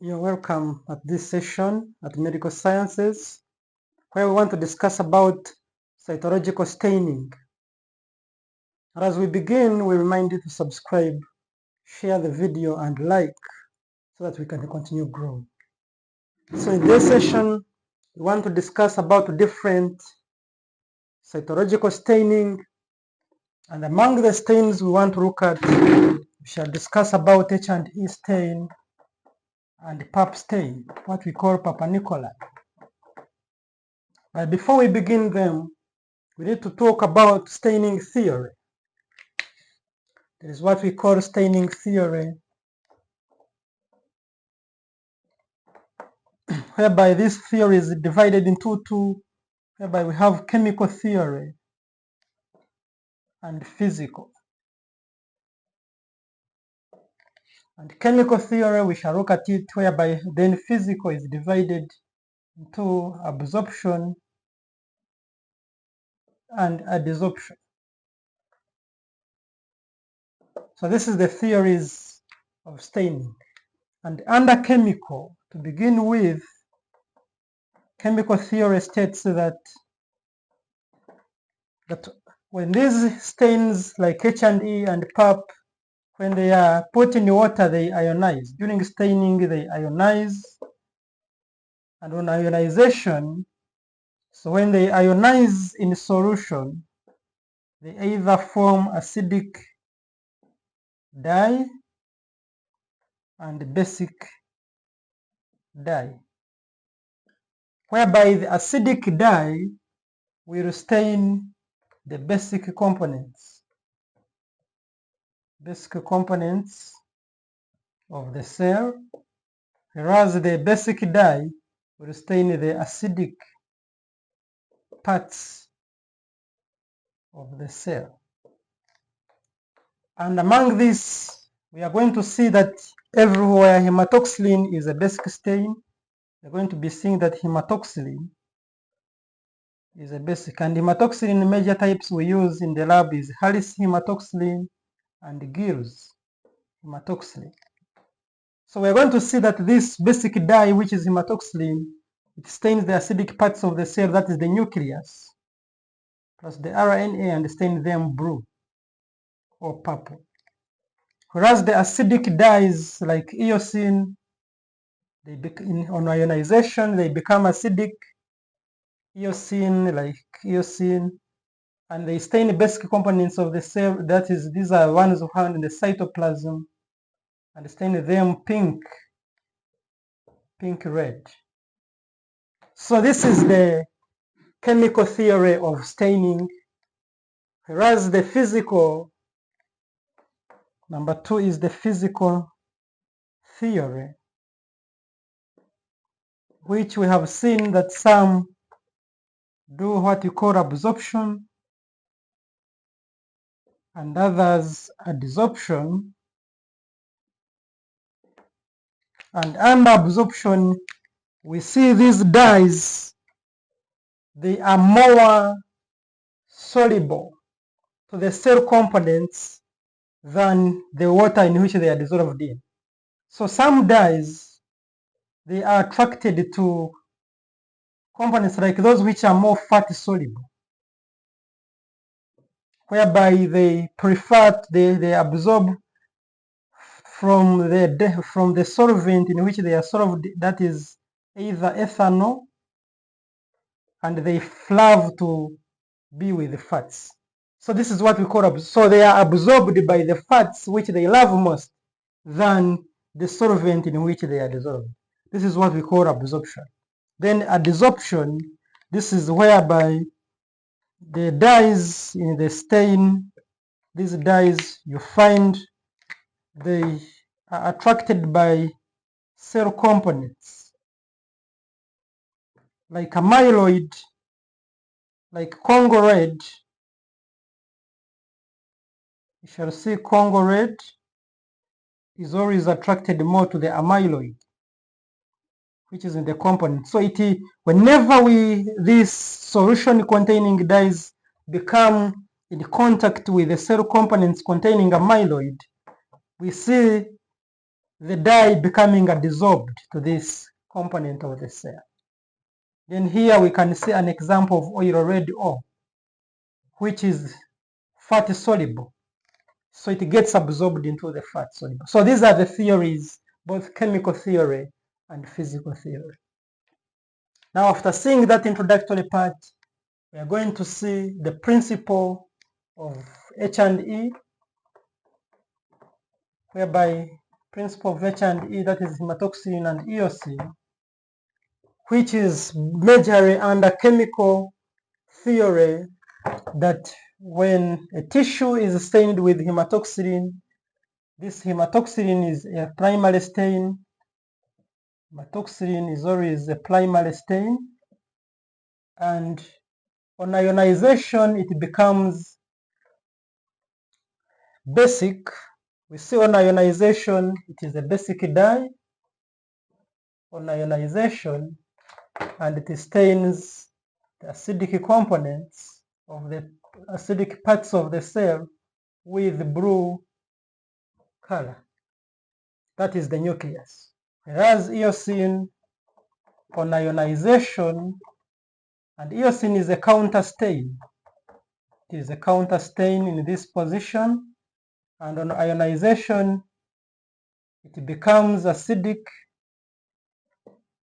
You're welcome at this session at Medical Sciences, where we want to discuss about cytological staining. And as we begin, we remind you to subscribe, share the video, and like so that we can continue growing. So in this session, we want to discuss about different cytological staining. And among the stains we want to look at, we shall discuss about H&E stain and Pap stain, what we call Papanicoloau. But before we begin them, we need to talk about staining theory. There is what we call staining theory, whereby this theory is divided into two, whereby we have chemical theory and physical. And chemical theory, we shall look at it, whereby then physical is divided into absorption and adsorption. So this is the theories of staining. And under chemical, to begin with, chemical theory states that when these stains like H&E and Pap, when they are put in water, they ionize. During staining, they ionize. And on ionization, so when they ionize in solution, they either form acidic dye and basic dye, whereby the acidic dye will stain the basic components of the cell, whereas the basic dye will stain the acidic parts of the cell. And among these, we are going to see that everywhere hematoxylin is a basic stain. We're going to be seeing that hematoxylin is a basic. And hematoxylin major types we use in the lab is Harris hematoxylin and Gill's hematoxylin. So we're going to see that this basic dye, which is hematoxylin, it stains the acidic parts of the cell, that is the nucleus, plus the RNA, and stain them blue or purple. Whereas the acidic dyes like eosin, on ionization, they become acidic. Eosin, and they stain the basic components of the cell. That is, these are ones found in the cytoplasm, and stain them pink red. So this is the chemical theory of staining, whereas the physical, number two, is the physical theory, which we have seen that some do what you call absorption and others adsorption. And under absorption, we see these dyes, they are more soluble to the cell components than the water in which they are dissolved in. So some dyes, they are attracted to components like those which are more fat soluble, whereby they they absorb from the solvent in which they are solved, that is either ethanol, and they love to be with the fats. So this is what we call so they are absorbed by the fats which they love most than the solvent in which they are dissolved. This is what we call absorption. Then adsorption, this is whereby the dyes in the stain, these dyes you find they are attracted by cell components like amyloid, like Congo red. You shall see Congo red is always attracted more to the amyloid, which is in the component. So whenever this solution containing dyes become in contact with the cell components containing amyloid, we see the dye becoming adsorbed to this component of the cell. Then here we can see an example of oil red ore, which is fat soluble. So it gets absorbed into the fat soluble. So these are the theories, both chemical theory and physical theory. Now, after seeing that introductory part, we are going to see the principle of H&E, whereby principle of H&E, that is hematoxylin and eosin, which is majorly under chemical theory, that when a tissue is stained with hematoxylin, this hematoxylin is a primary stain. Hematoxylin is always a primary stain, and on ionization it becomes basic. We see on ionization it is a basic dye on ionization, and it stains the acidic components of the acidic parts of the cell with blue color. That is the nucleus. Whereas eosin on ionization, and eosin is a counter stain. It is a counter stain in this position, and on ionization it becomes acidic.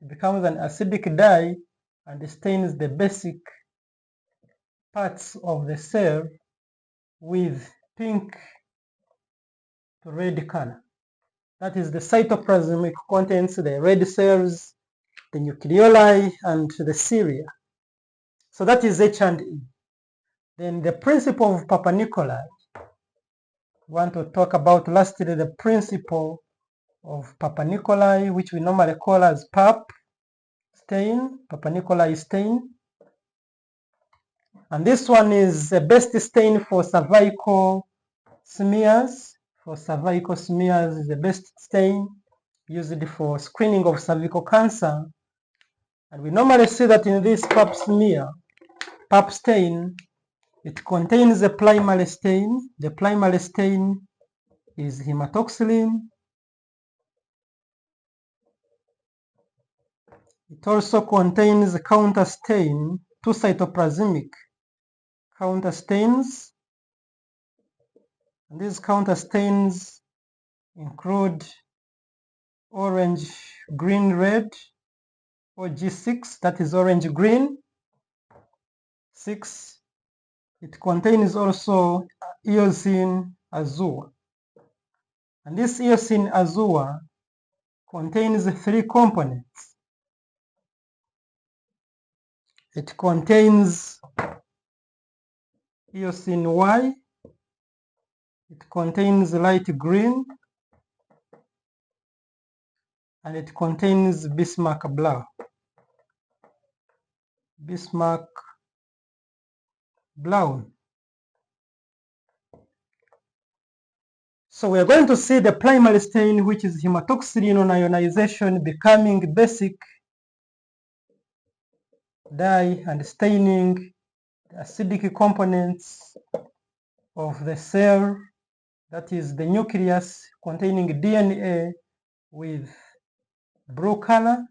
It becomes an acidic dye and stains the basic parts of the cell with pink to red color. That is the cytoplasmic contents, the red cells, the nucleoli, and the cilia. So that is H&E. Then the principle of Papanicoloau. We want to talk about lastly the principle of Papanicoloau, which we normally call as PAP stain, Papanicoloau stain. And this one is the best stain for cervical smears. For cervical smears is the best stain used for screening of cervical cancer. And we normally see that in this PAP smear, PAP stain, it contains a primary stain. The primary stain is hematoxylin. It also contains a counter stain, two cytoplasmic counter stains. And these counter stains include orange, green, red, or G6, that is orange, green, 6. It contains also eosin azure. And this eosin azure contains 3 components. It contains eosin Y, it contains light green, and it contains Bismarck brown. Bismarck brown. So we are going to see the primary stain, which is hematoxylin on ionization, becoming basic dye and staining the acidic components of the cell, that is the nucleus, containing DNA with blue color.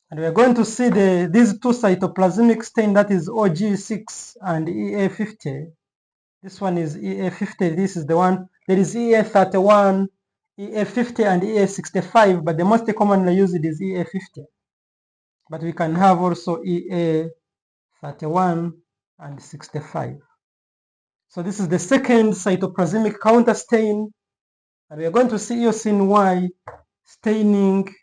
And we are going to see these 2 cytoplasmic stain, that is OG6 and EA50. This one is EA50, this is the one. There is EA31, EA50, and EA65, but the most commonly used is EA50. But we can have also EA31 and 65. So this is the second cytoplasmic counter stain, and we are going to see eosin Y staining.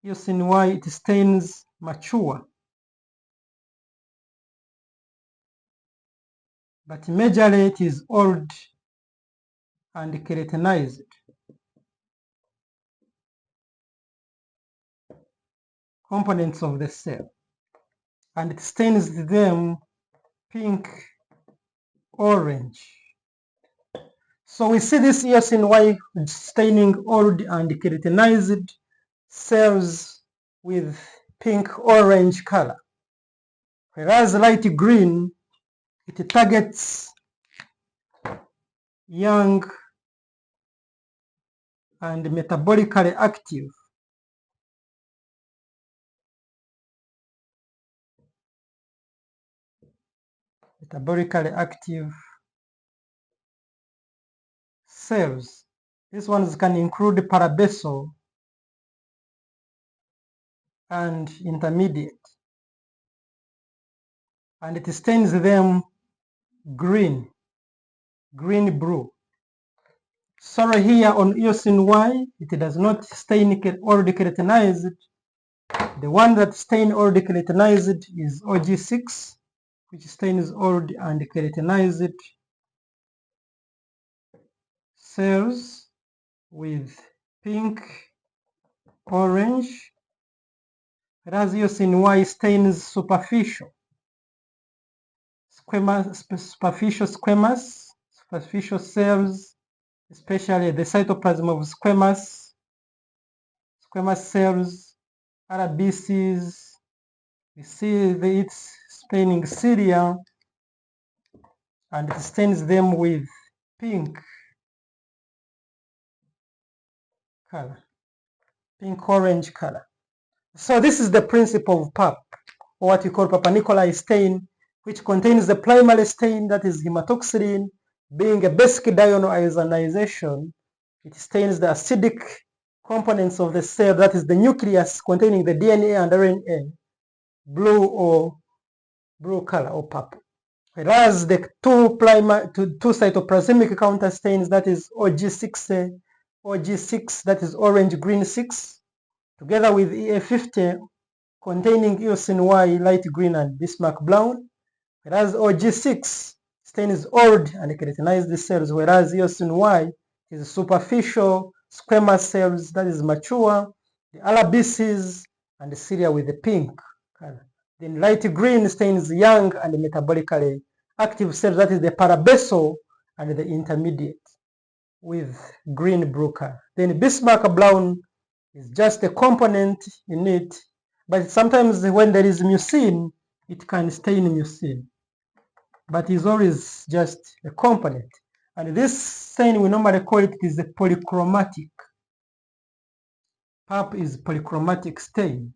Eosin Y, it stains mature, but majorly it is old and keratinized. Components of the cell, and it stains them pink, orange. So we see this eosin Y staining old and keratinized cells with pink orange color, whereas light green, it targets young and metabolically active. Metabolically active cells. These ones can include parabasal and intermediate, and it stains them green blue. Sorry, here on eosin Y, it does not stain already keratinized. The one that stains already keratinized is OG6, which stains old and keratinized cells with pink, orange, whereas eosin Y stains superficial cells, especially the cytoplasm of squamous cells, RBCs. We see it's staining cilia, and it stains them with pink color, pink-orange color. So this is the principle of PAP, or what we call Papanicolaou stain, which contains the primary stain, that is hematoxylin. Being a basic diionization, it stains the acidic components of the cell, that is the nucleus containing the DNA and RNA, blue or blue color or purple. Whereas the two cytoplasmic counter stains, that is OG6, that is orange-green 6, together with EA50 containing eosin Y, light green and Bismarck brown, whereas OG6 stains old and keratinized cells, whereas eosin Y is superficial squamous cells, that is mature, the RBCs and the cilia with the pink color. Then light green stains young and metabolically active cells, that is the parabasal and the intermediate with green-blue color. Then Bismarck brown is just a component in it, but sometimes when there is mucin, it can stain mucin, but it's always just a component. And this stain, we normally call it is a polychromatic. PAP is polychromatic stain.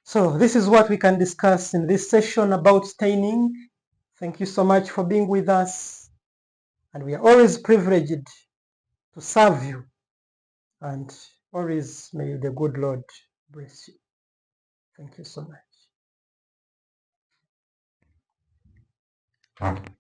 So this is what we can discuss in this session about staining. Thank you so much for being with us, and we are always privileged to serve you, and always may the good Lord bless you. Thank you so much.